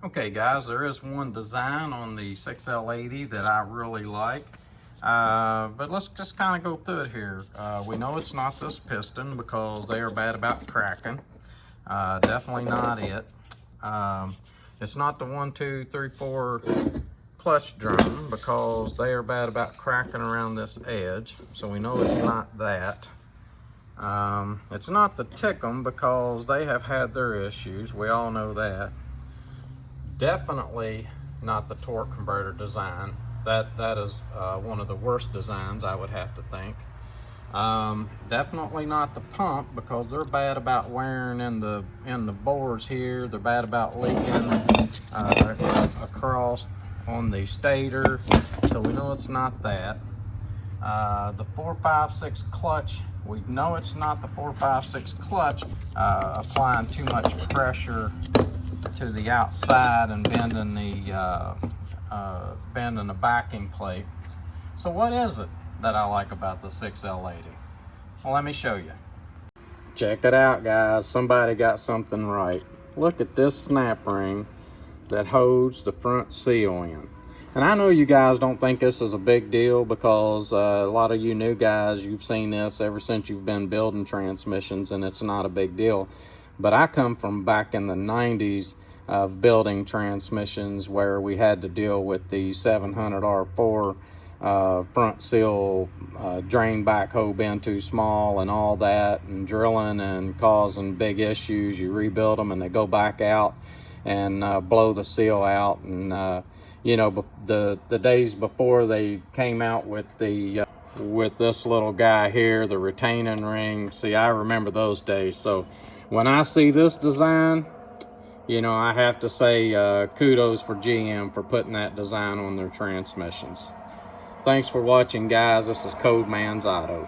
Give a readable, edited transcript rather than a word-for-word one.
Okay guys, there is one design on the 6L80 that I really like, but let's just kind of go through it here. We know it's not this piston because they are bad about cracking. Definitely not it. It's not the 1, 2, 3, 4 clutch drum because they are bad about cracking around this edge, so we know it's not that. It's not the Tickum because they have had their issues, we all know that. Definitely not the torque converter design. That is one of the worst designs, I would have to think. Definitely not the pump because they're bad about wearing in the boards here. They're bad about leaking across on the stator, so we know it's not that. The 456 clutch, we know it's not the 456 clutch, applying too much pressure to the outside and bending the backing plate. So what is it that I like about the 6L80? Well, let me show you. Check it out, guys. Somebody got something right. Look at this snap ring that holds the front seal in. And I know you guys don't think this is a big deal because a lot of you new guys, you've seen this ever since you've been building transmissions, and it's not a big deal. But I come from back in the 90s of building transmissions where we had to deal with the 700R4 front seal drain backhoe being too small and all that, and drilling and causing big issues. You rebuild them and they go back out and blow the seal out. And you know, the days before they came out with the with this little guy here, the retaining ring, see, I remember those days. So when I see this design, you know, I have to say kudos for GM for putting that design on their transmissions. Thanks for watching, guys. This is Code Man's Auto.